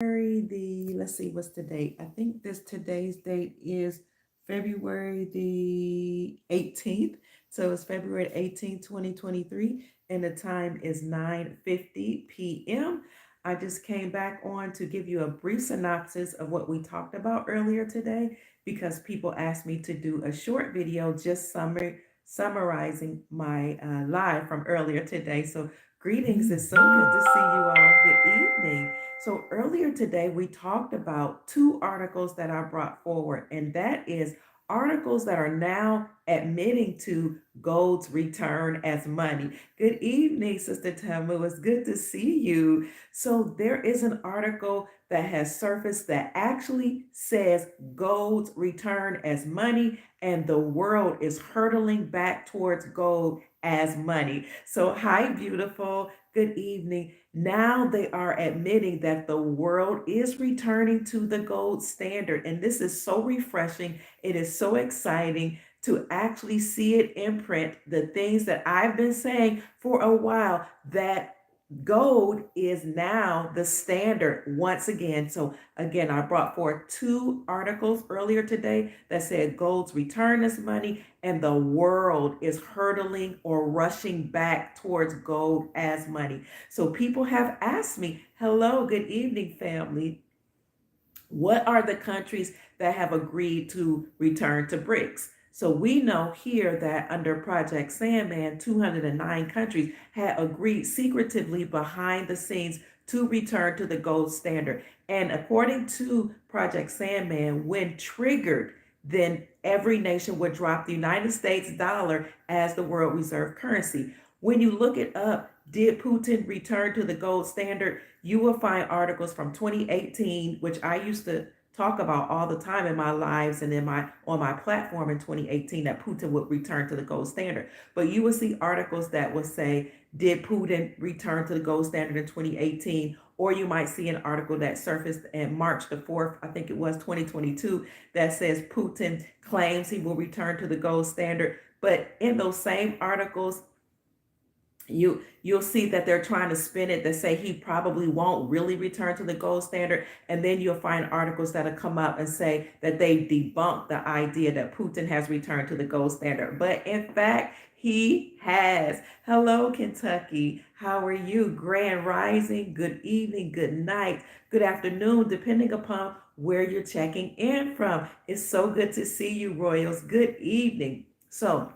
Let's see, what's the date? I think today's date is February the 18th. So it's February 18th, 2023, and the time is 9:50 p.m. I just came back on to give you a brief synopsis of what we talked about earlier today because people asked me to do a short video just summarizing my live from earlier today. So greetings, it's so good to see you all. Good evening. So earlier today, we talked about two articles that I brought forward, and that is articles that are now admitting to gold's return as money. Good evening, Sister Tamu. It's good to see you. So there is an article that has surfaced that actually says gold's return as money, and the world is hurtling back towards gold as money. So, hi, beautiful. Good evening. Now they are admitting that the world is returning to the gold standard. And this is so refreshing. It is so exciting to actually see it in print. The things that I've been saying for a while, that gold is now the standard once again. So again, I brought forth two articles earlier today that said gold's return as money and the world is hurtling or rushing back towards gold as money. So people have asked me, hello, good evening, family. What are the countries that have agreed to return to BRICS? So we know here that under Project Sandman, 209 countries had agreed secretively behind the scenes to return to the gold standard. And according to Project Sandman, when triggered, then every nation would drop the United States dollar as the world reserve currency. When you look it up, did Putin return to the gold standard? You will find articles from 2018, which I used to talk about all the time in my lives and in my on my platform in 2018, that Putin would return to the gold standard. But you will see articles that will say, did Putin return to the gold standard in 2018? Or you might see an article that surfaced in March the 4th, I think it was 2022, that says Putin claims he will return to the gold standard. But in those same articles, you'll see that they're trying to spin it to say he probably won't really return to the gold standard, and then you'll find articles that'll come up and say that they debunk the idea that Putin has returned to the gold standard, but in fact he has. Hello, Kentucky. How are you? Grand rising, good evening, good night, good afternoon, depending upon where you're checking in from. It's so good to see you, Royals. Good evening. So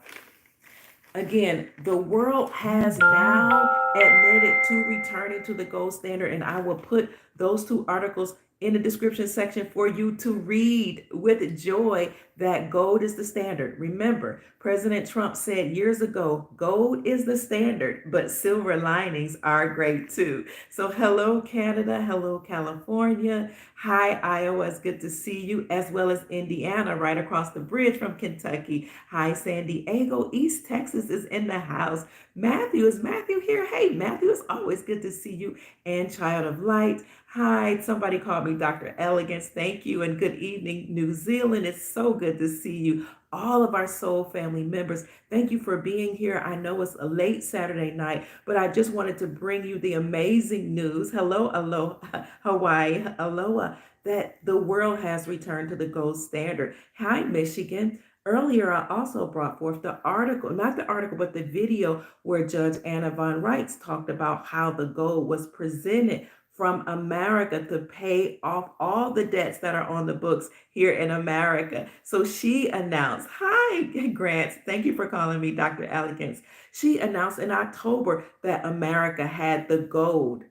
again, the world has now admitted to returning to the gold standard, and I will put those two articles in the description section for you to read with joy that gold is the standard. Remember, President Trump said years ago, gold is the standard, but silver linings are great too. So hello, Canada. Hello, California. Hi, Iowa. It's good to see you, as well as Indiana, right across the bridge from Kentucky. Hi, San Diego. East Texas is in the house. Matthew, is Matthew here? Hey, Matthew, it's always good to see you. And Child of Light. Hi, somebody called me Dr. Elegance. Thank you, and good evening, New Zealand. It's so good to see you. All of our soul family members, thank you for being here. I know it's a late Saturday night, but I just wanted to bring you the amazing news. Hello, aloha, Hawaii, aloha, that the world has returned to the gold standard. Hi, Michigan. Earlier, I also brought forth the article, not the article, but the video where Judge Anna Von Reitz talked about how the gold was presented from America to pay off all the debts that are on the books here in America. So she announced, hi, Grant, thank you for calling me Dr. Elegance. She announced in October that America had the gold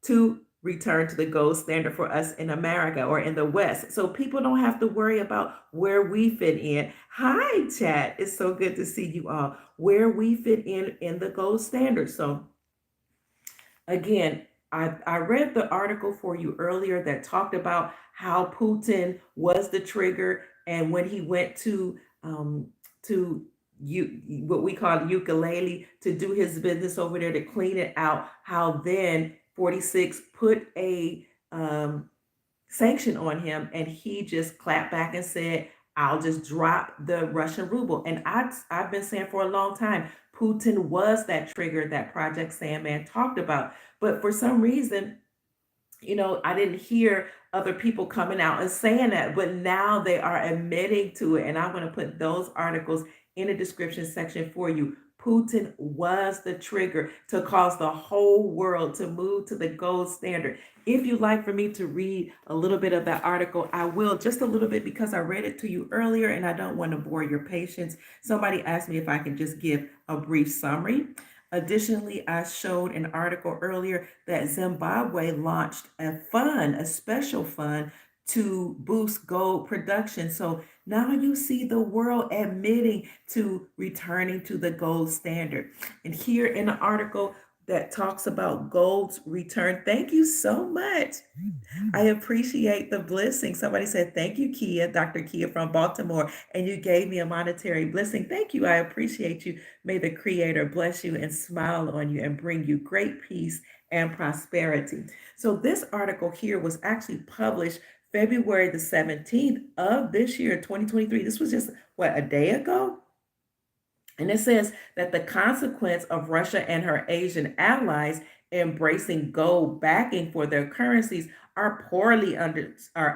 to return to the gold standard for us in America or in the West. So people don't have to worry about where we fit in. Hi, chat. It's so good to see you all. Where we fit in the gold standard. So again, I read the article for you earlier that talked about how Putin was the trigger, and when he went to what we call ukulele to do his business over there to clean it out, how then 46 put a sanction on him, and he just clapped back and said, I'll just drop the Russian ruble. And I've been saying for a long time, Putin was that trigger that Project Sandman talked about. But for some reason, I didn't hear other people coming out and saying that, but now they are admitting to it. And I'm going to put those articles in the description section for you. Putin was the trigger to cause the whole world to move to the gold standard. If you'd like for me to read a little bit of that article, I will, just a little bit, because I read it to you earlier and I don't want to bore your patience. Somebody asked me if I can just give a brief summary. Additionally, I showed an article earlier that Zimbabwe launched a special fund to boost gold production. So now you see the world admitting to returning to the gold standard. And here in the article that talks about gold's return, thank you so much. I appreciate the blessing. Somebody said, thank you, Kia, Dr. Kia from Baltimore, and you gave me a monetary blessing. Thank you. I appreciate you. May the Creator bless you and smile on you and bring you great peace and prosperity. So, this article here was actually published February the 17th of this year, 2023. This was just, what, a day ago? And it says that the consequence of Russia and her Asian allies embracing gold backing for their currencies are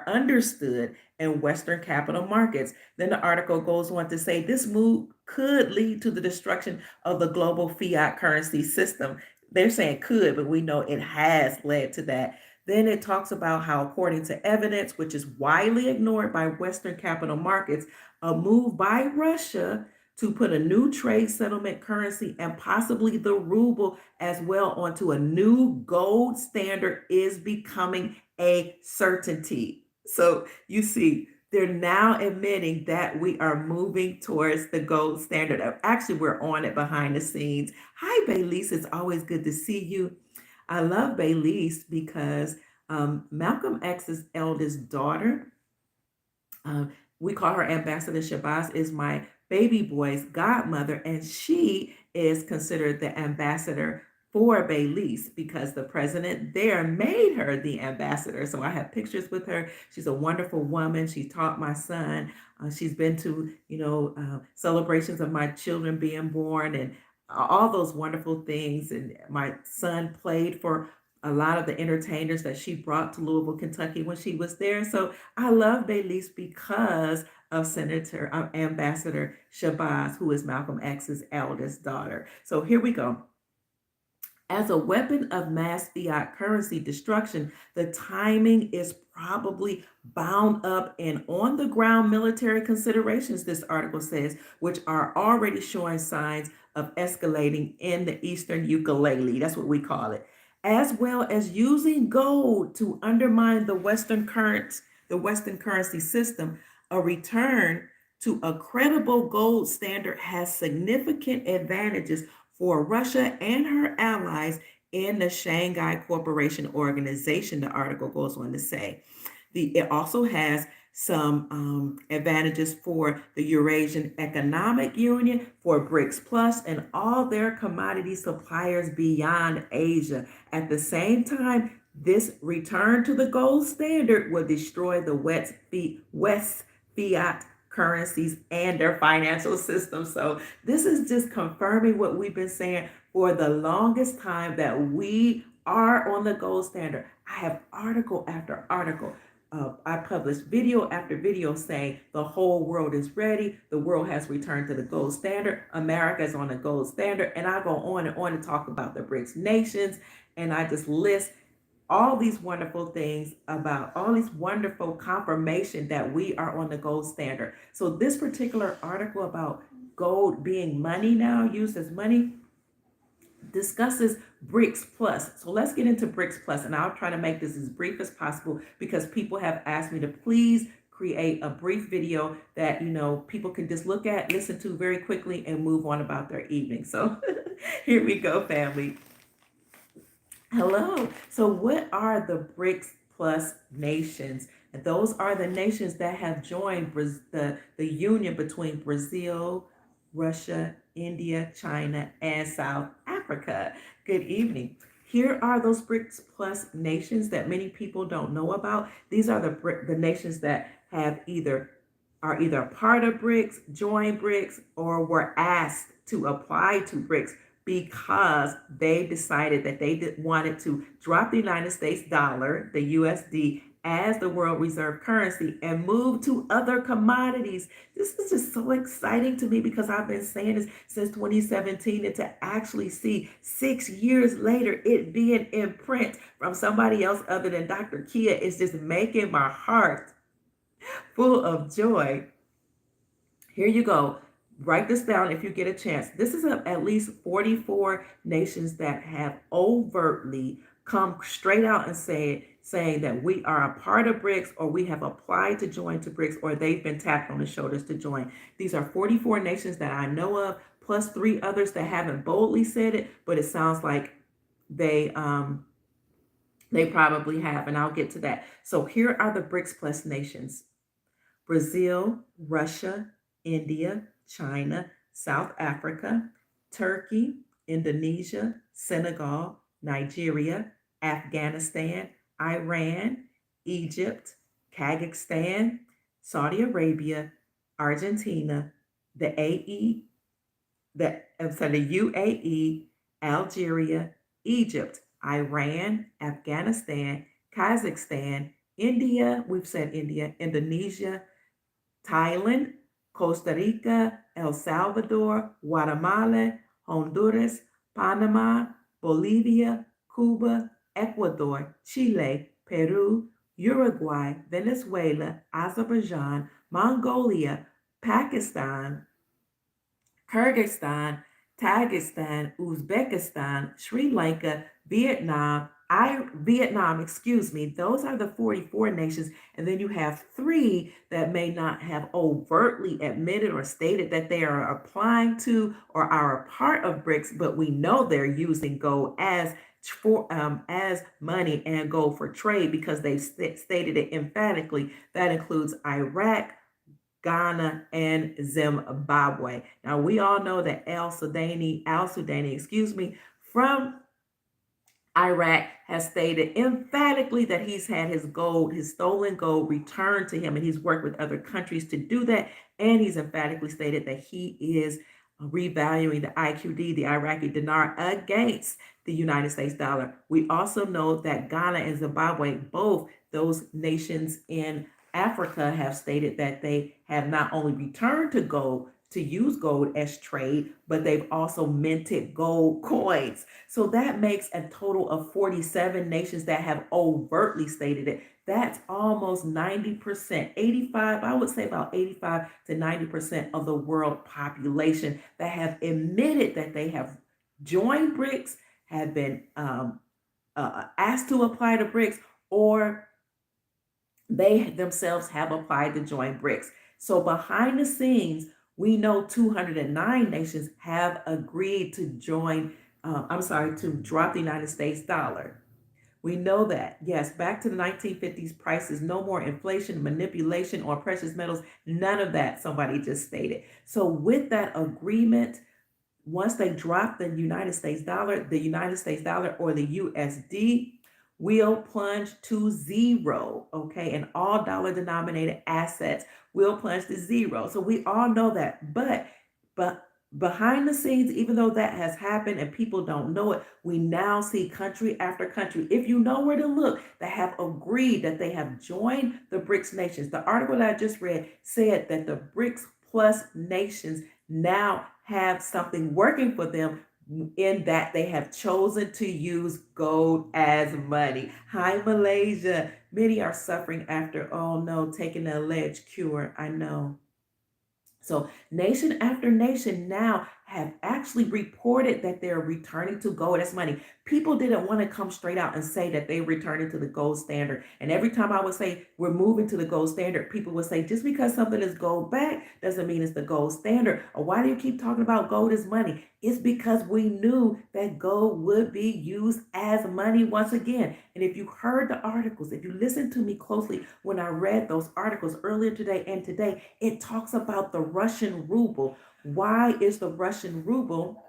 understood in Western capital markets. Then the article goes on to say this move could lead to the destruction of the global fiat currency system. They're saying could, but we know it has led to that. Then it talks about how, according to evidence, which is widely ignored by Western capital markets, a move by Russia to put a new trade settlement currency and possibly the ruble as well onto a new gold standard is becoming a certainty. So you see, they're now admitting that we are moving towards the gold standard. Actually, we're on it behind the scenes. Hi, Baylise. It's always good to see you. I love Baylise because Malcolm X's eldest daughter, um, we call her Ambassador Shabazz, is my baby boy's godmother, and she is considered the ambassador for Belize because the president there made her the ambassador. So I have pictures with her. She's a wonderful woman. She taught my son. She's been to, celebrations of my children being born and all those wonderful things. And my son played for a lot of the entertainers that she brought to Louisville, Kentucky when she was there. So I love Belize because of Ambassador Shabazz, who is Malcolm X's eldest daughter. So here we go. As a weapon of mass fiat currency destruction, the timing is probably bound up in on the ground military considerations, this article says, which are already showing signs of escalating in the Eastern ukulele. That's what we call it. As well as using gold to undermine the Western currency system. A return to a credible gold standard has significant advantages for Russia and her allies in the Shanghai Cooperation Organization, the article goes on to say. It also has some advantages for the Eurasian Economic Union, for BRICS Plus, and all their commodity suppliers beyond Asia. At the same time, this return to the gold standard will destroy the West fiat currencies and their financial system. So this is just confirming what we've been saying for the longest time, that we are on the gold standard. I have article after article. I published video after video saying the whole world is ready. The world has returned to the gold standard. America is on the gold standard. And I go on and talk about the BRICS nations. And I just list all these wonderful things about all these wonderful confirmation that we are on the gold standard. So this particular article about gold being money now, used as money, discusses BRICS Plus. So let's get into BRICS Plus, and I'll try to make this as brief as possible because people have asked me to please create a brief video that people can just look at, listen to very quickly, and move on about their evening. So here we go, family. Hello. So what are the BRICS Plus nations? And those are the nations that have joined the union between Brazil, Russia, India, China, and South Africa. Good evening. Here are those BRICS Plus nations that many people don't know about. These are the nations that are either part of BRICS, joined BRICS, or were asked to apply to BRICS because they decided that they wanted to drop the United States dollar, the USD, as the world reserve currency and move to other commodities. This is just so exciting to me because I've been saying this since 2017, and to actually see 6 years later it being in print from somebody else other than Dr. Kia is just making my heart full of joy. Here you go. Write this down if you get a chance. This is at least 44 nations that have overtly come straight out and saying that we are a part of BRICS, or we have applied to join to BRICS, or they've been tapped on the shoulders to join. These are 44 nations that I know of, plus 3 others that haven't boldly said it, but it sounds like they they probably have, and I'll get to that. So here are the BRICS plus nations: Brazil, Russia, India, China, South Africa, Turkey, Indonesia, Senegal, Nigeria, Afghanistan, Iran, Egypt, Kazakhstan, Saudi Arabia, Argentina, the AE, the UAE, Algeria, Egypt, Iran, Afghanistan, Kazakhstan, India, we've said India, Indonesia, Thailand, Costa Rica, El Salvador, Guatemala, Honduras, Panama, Bolivia, Cuba, Ecuador, Chile, Peru, Uruguay, Venezuela, Azerbaijan, Mongolia, Pakistan, Kyrgyzstan, Tajikistan, Uzbekistan, Sri Lanka, Vietnam, excuse me. Those are the 44 nations. And then you have 3 that may not have overtly admitted or stated that they are applying to or are a part of BRICS, but we know they're using gold as money and gold for trade because they've stated it emphatically. That includes Iraq, Ghana, and Zimbabwe. Now we all know that Al Sudani, excuse me, from Iraq has stated emphatically that he's had his stolen gold, returned to him, and he's worked with other countries to do that. And he's emphatically stated that he is revaluing the IQD, the Iraqi dinar, against the United States dollar. We also know that Ghana and Zimbabwe, both those nations in Africa, have stated that they have not only returned to gold to use gold as trade, but they've also minted gold coins. So that makes a total of 47 nations that have overtly stated it. That's almost 90%, 85, I would say about 85 to 90% of the world population that have admitted that they have joined BRICS, have been asked to apply to BRICS, or they themselves have applied to join BRICS. So behind the scenes, we know 209 nations have agreed to to drop the United States dollar. We know that, yes, back to the 1950s prices, no more inflation, manipulation, or precious metals, none of that, somebody just stated. So with that agreement, once they drop the United States dollar or the USD will plunge to zero, okay? And all dollar denominated assets will plunge to zero. So we all know that. But behind the scenes, even though that has happened and people don't know it, we now see country after country, if you know where to look, that have agreed that they have joined the BRICS nations. The article that I just read said that the BRICS plus nations now have something working for them, in that they have chosen to use gold as money. Hi, Malaysia. Many are suffering after, oh no, taking the alleged cure. I know. So nation after nation now have actually reported that they're returning to gold as money. People didn't want to come straight out and say that they returning to the gold standard. And every time I would say we're moving to the gold standard, people would say, just because something is gold backed doesn't mean it's the gold standard. Or why do you keep talking about gold as money? It's because we knew that gold would be used as money once again. And if you heard the articles, if you listened to me closely when I read those articles earlier today and today, it talks about the Russian ruble. Why is the Russian ruble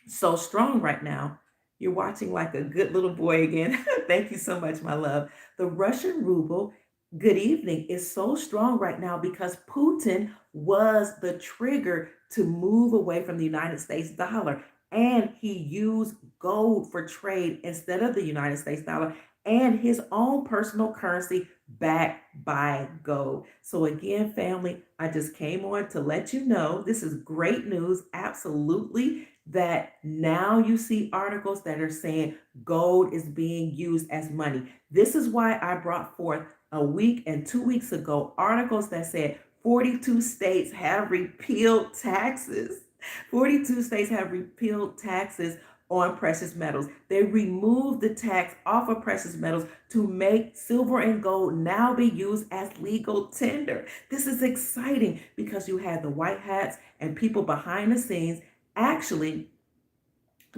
so strong right now? You're watching like a good little boy again. Thank you so much, my love. The Russian ruble, good evening, is so strong right now because Putin was the trigger to move away from the United States dollar. and he used gold for trade instead of the United States dollar and his own personal currency backed by gold. So, again, family, I just came on to let you know this is great news. Absolutely. That now you see articles that are saying gold is being used as money. This is why I brought forth a week and 2 weeks ago articles that said 42 states have repealed taxes. 42 states have repealed taxes on precious metals. They removed the tax off of precious metals to make silver and gold now be used as legal tender. This is exciting because you had the white hats and people behind the scenes actually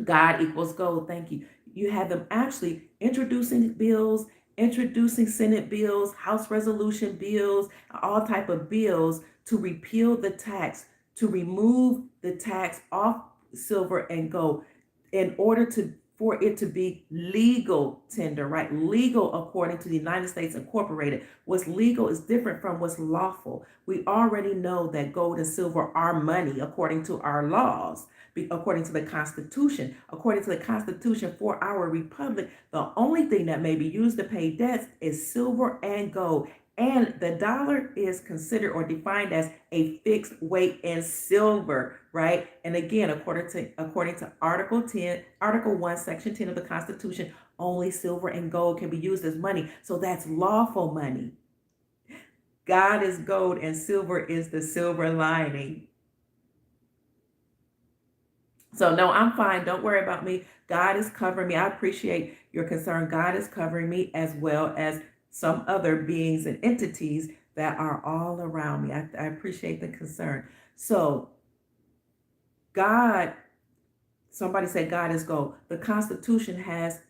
God equals gold. Thank you. You have them actually introducing bills, introducing Senate bills, House resolution bills, all type of bills to repeal the tax, to remove the tax off silver and gold in order to for it to be legal tender, right? Legal according to the United States Incorporated. What's legal is different from what's lawful. We already know that gold and silver are money according to our laws, according to the Constitution. According to the Constitution for our republic, the only thing that may be used to pay debts is silver and gold. And the dollar is considered or defined as a fixed weight in silver, right? And again, according to Article 10, Article 1, Section 10 of the Constitution, only silver and gold can be used as money. So that's lawful money. God is gold and silver is the silver lining. So no, I'm fine. Don't worry about me. God is covering me. I appreciate your concern. God is covering me as well as some other beings and entities that are all around me. I appreciate the concern. So God, somebody said God is gold. The Constitution has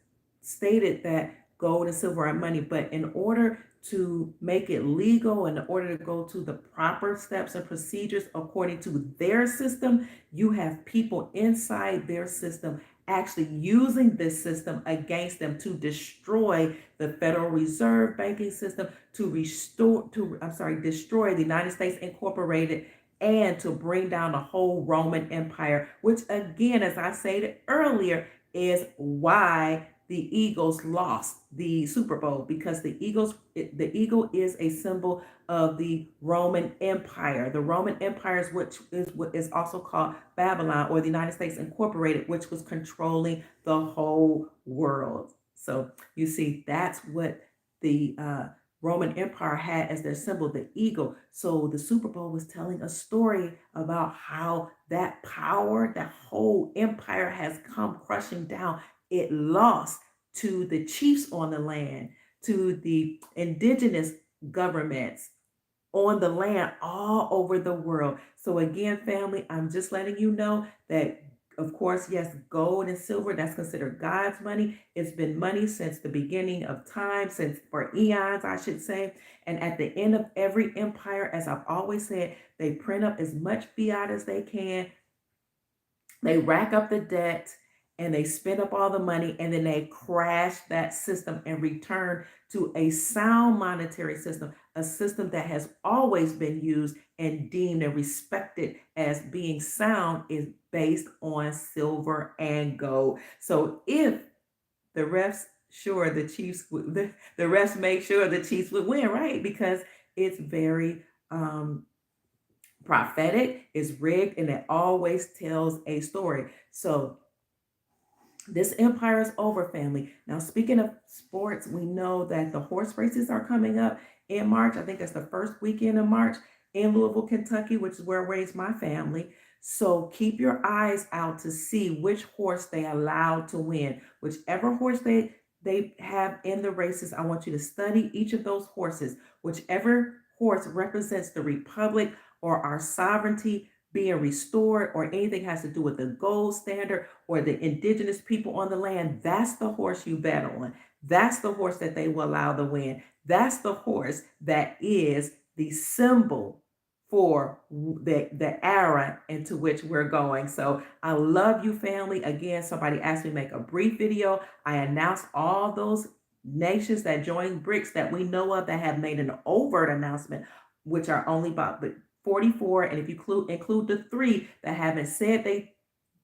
stated that gold and silver are money, but in order to make it legal, in order to go to the proper steps and procedures according to their system, you have people inside their system actually using this system against them to destroy the Federal Reserve banking system, to destroy the United States Incorporated, and to bring down the whole Roman Empire, which again, as I stated earlier, is why the Eagles lost the Super Bowl, because the eagle is a symbol of the Roman Empire. The Roman Empire is what is also called Babylon, or the United States Incorporated, which was controlling the whole world. So you see, that's what the Roman Empire had as their symbol, the eagle. So the Super Bowl was telling a story about how that power, that whole empire has come crushing down. It lost to the chiefs on the land, to the indigenous governments on the land all over the world. So again, family, I'm just letting you know that, of course, yes, gold and silver, that's considered God's money. It's been money since the beginning of time, since for eons, I should say. And at the end of every empire, as I've always said, they print up as much fiat as they can. They rack up the debt and they spend up all the money, and then they crash that system and return to a sound monetary system, a system that has always been used and deemed and respected as being sound, is based on silver and gold. So if the refs sure the Chiefs would, the refs make sure the Chiefs would win, right? Because it's very prophetic, is rigged, and it always tells a story. So this empire is over, family. Now, speaking of sports, we know that the horse races are coming up in March. I think that's the first weekend of March in Louisville, Kentucky, which is where I raised my family. So keep your eyes out to see which horse they allow to win. Whichever horse they have in the races, I want you to study each of those horses. Whichever horse represents the republic or our sovereignty being restored, or anything has to do with the gold standard or the indigenous people on the land, that's the horse you bet on. That's the horse that they will allow to win. That's the horse that is the symbol for the era into which we're going. So I love you, family. Again, somebody asked me to make a brief video. I announced all those nations that joined BRICS that we know of that have made an overt announcement, which are only about 44, and if you include the 3 that haven't said they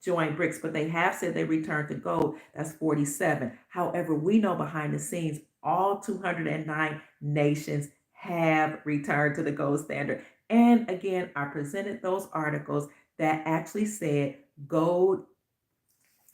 join BRICS, but they have said they returned to gold. That's 47. However, we know behind the scenes, all 209 nations have returned to the gold standard. And again, I presented those articles that actually said gold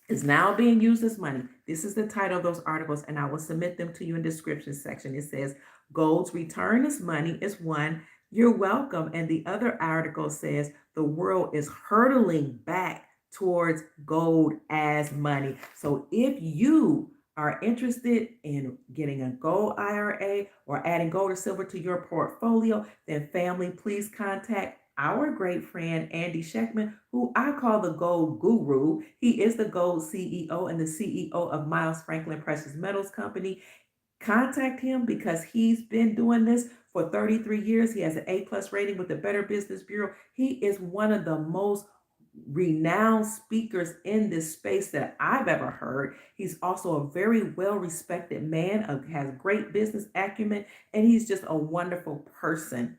is now being used as money. This is the title of those articles, and I will submit them to you in the description section. It says, Gold's return as money is one. You're welcome. And the other article says, the world is hurtling back towards gold as money. So if you are interested in getting a gold IRA or adding gold or silver to your portfolio, then family, please contact our great friend Andy Sheckman, who I call the gold guru. He is the gold CEO and the CEO of Miles Franklin Precious Metals Company. Contact him because he's been doing this for 33 years. He has an A+ rating with the Better Business Bureau. He is one of the most renowned speakers in this space that I've ever heard. He's also a very well-respected man, has great business acumen, and he's just a wonderful person.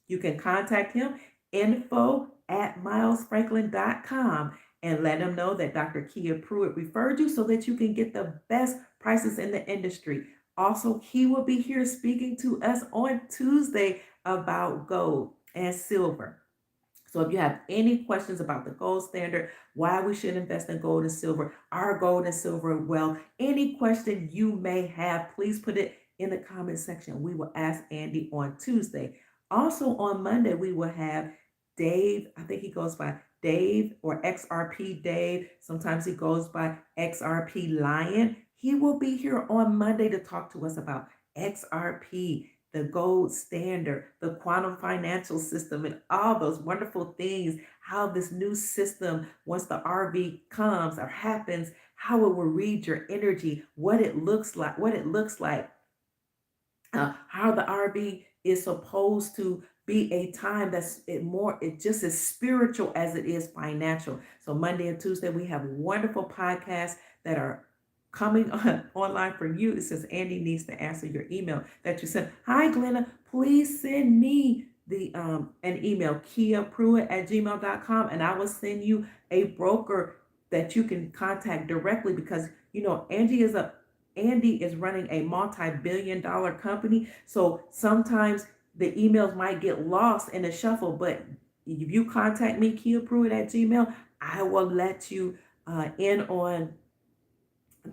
You can contact him, info@milesfranklin.com, and let him know that Dr. Kia Pruitt referred you so that you can get the best prices in the industry. Also, he will be here speaking to us on Tuesday about gold and silver. So if you have any questions about the gold standard, why we should invest in gold and silver, our gold and silver wealth, any question you may have, please put it in the comment section. We will ask Andy on Tuesday. Also on Monday, we will have Dave. I think he goes by Dave or XRP Dave. Sometimes he goes by XRP Lion. He will be here on Monday to talk to us about XRP, the gold standard, the quantum financial system, and all those wonderful things, how this new system, once the RV comes or happens, how it will read your energy, what it looks like, how the RV is supposed to be a time that's it just as spiritual as it is financial. So Monday and Tuesday, we have wonderful podcasts that are coming online for you. It says Andy needs to answer your email that you sent. Hi, Glenna. Please send me the an email, kiapruitt@gmail.com, and I will send you a broker that you can contact directly because Andy is running a multi-billion-dollar company. So sometimes the emails might get lost in the shuffle, but if you contact me, kiapruitt@gmail, I will let you in on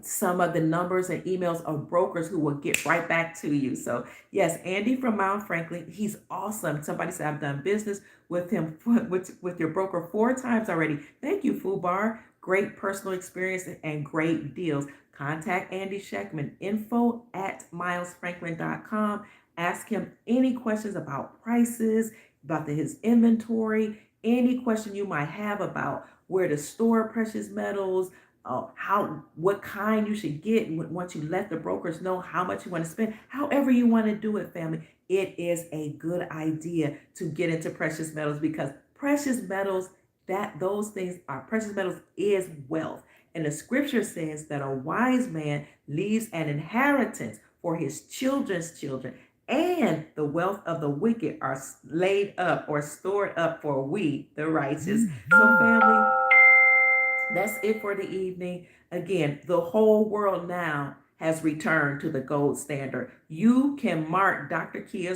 some of the numbers and emails of brokers who will get right back to you. So yes, Andy from Mount Franklin, he's awesome. Somebody said I've done business with him with your broker 4 times already. Thank you, Fubar. Great personal experience and great deals. Contact Andy Sheckman, info@milesfranklin.com. Ask him any questions about prices, about his inventory, any question you might have about where to store precious metals, what kind you should get once you let the brokers know how much you want to spend. However you want to do it, family, it is a good idea to get into precious metals because precious metals, precious metals is wealth. And the scripture says that a wise man leaves an inheritance for his children's children, and the wealth of the wicked are laid up or stored up for we, the righteous. So family, that's it for the evening. Again, the whole world now has returned to the gold standard. You can mark Dr. Kia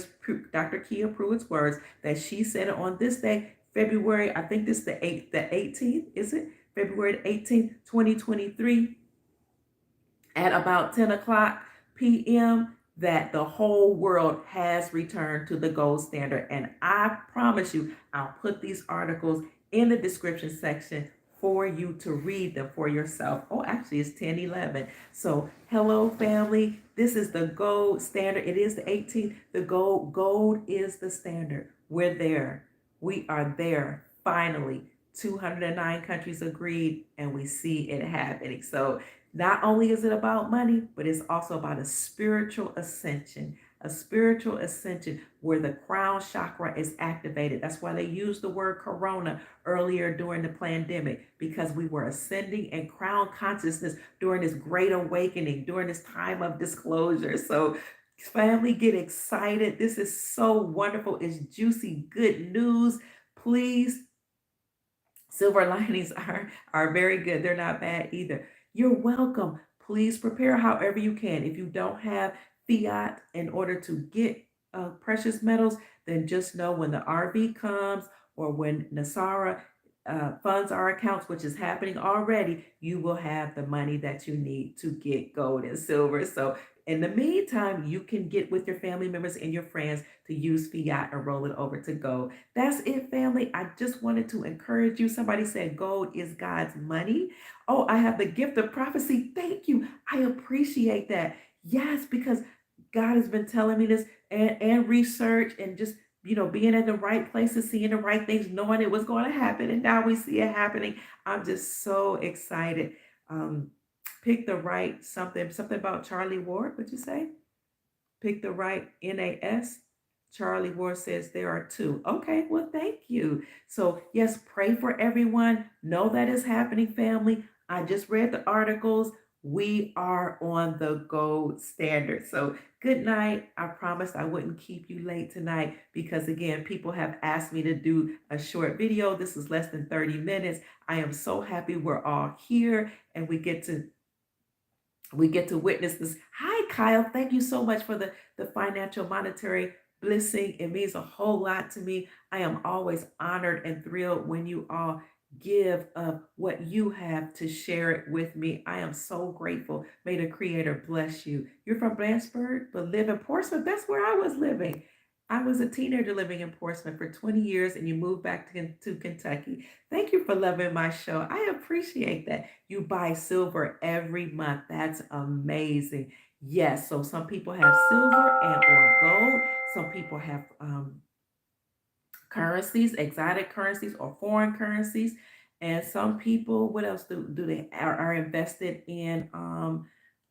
Pruitt's words that she said it on this day, February, I think this is the 18th, is it? February 18th, 2023, at about 10 o'clock p.m., that the whole world has returned to the gold standard. And I promise you, I'll put these articles in the description section for you to read them for yourself. Oh, actually, it's 10:11. So, hello, family. This is the gold standard. It is the 18th. The gold is the standard. We're there. We are there. Finally, 209 countries agreed, and we see it happening. So, not only is it about money, but it's also about a spiritual ascension where the crown chakra is activated. That's why they used the word corona earlier during the pandemic, because we were ascending in crown consciousness during this great awakening, during this time of disclosure. So family, get excited. This is so wonderful. It's juicy, good news. Please Silver linings are very good. They're not bad either. You're welcome. Please prepare however you can. If you don't have fiat in order to get precious metals, then just know when the RV comes or when Nasara funds our accounts, which is happening already, you will have the money that you need to get gold and silver. So in the meantime, you can get with your family members and your friends to use fiat and roll it over to gold. That's it, family. I just wanted to encourage you. Somebody said gold is God's money. Oh, I have the gift of prophecy. Thank you. I appreciate that. Yes, because God has been telling me this and research and just, being in the right places, seeing the right things, knowing it was going to happen. And now we see it happening. I'm just so excited. Um, pick the right something about Charlie Ward, would you say? Pick the right NAS. Charlie Ward says there are two. Okay, well, thank you. So, yes, pray for everyone. Know that is happening, family. I just read the articles. We are on the gold standard. So, good night. I promised I wouldn't keep you late tonight because, again, people have asked me to do a short video. This is less than 30 minutes. I am so happy we're all here and we get to witness this. Hi, Kyle. Thank you so much for the financial monetary blessing. It means a whole lot to me. I am always honored and thrilled when you all give of what you have to share it with me. I am so grateful. May the Creator bless you. You're from Blanchburg, but live in Portsmouth. That's where I was living. I was a teenager living in Portsmouth for 20 years, and you moved back to Kentucky. Thank you for loving my show. I appreciate that. You buy silver every month. That's amazing. Yes, so some people have silver and or gold. Some people have currencies, exotic currencies or foreign currencies. And some people, what else do they are invested in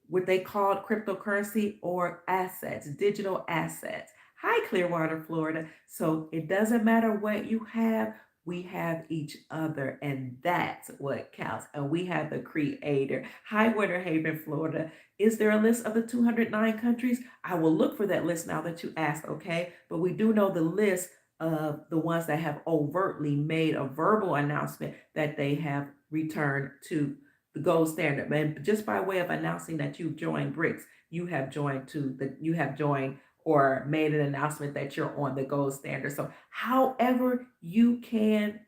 what they call cryptocurrency or assets, digital assets. Hi, Clearwater, Florida. So it doesn't matter what you have, we have each other, and that's what counts. And we have the creator. Hi, Winter Haven, Florida. Is there a list of the 209 countries? I will look for that list now that you asked, okay? But we do know the list of the ones that have overtly made a verbal announcement that they have returned to the gold standard. And just by way of announcing that you've joined BRICS, you have joined or made an announcement that you're on the gold standard. So however you can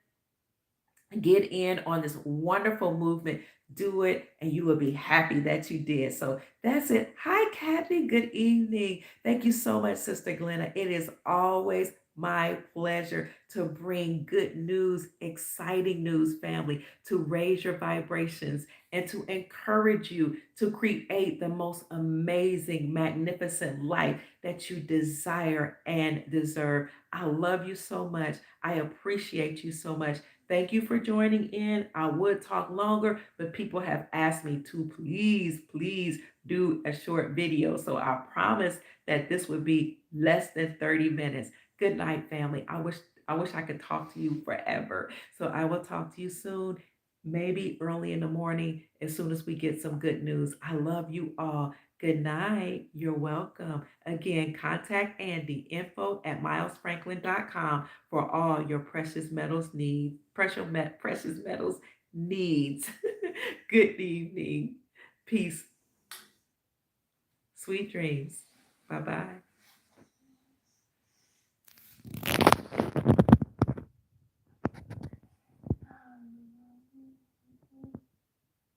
get in on this wonderful movement, do it, and you will be happy that you did. So that's it. Hi, Kathy. Good evening. Thank you so much, Sister Glenna. It is always my pleasure to bring good news, exciting news, family, to raise your vibrations and to encourage you to create the most amazing, magnificent life that you desire and deserve. I love you so much. I appreciate you so much. Thank you for joining in. I would talk longer, but people have asked me to please do a short video. So I promise that this would be less than 30 minutes. Good night, family. I wish I could talk to you forever. So I will talk to you soon, maybe early in the morning, as soon as we get some good news. I love you all. Good night. You're welcome. Again, contact Andy, info@milesfranklin.com for all your precious metals needs. Good evening. Peace. Sweet dreams. Bye bye.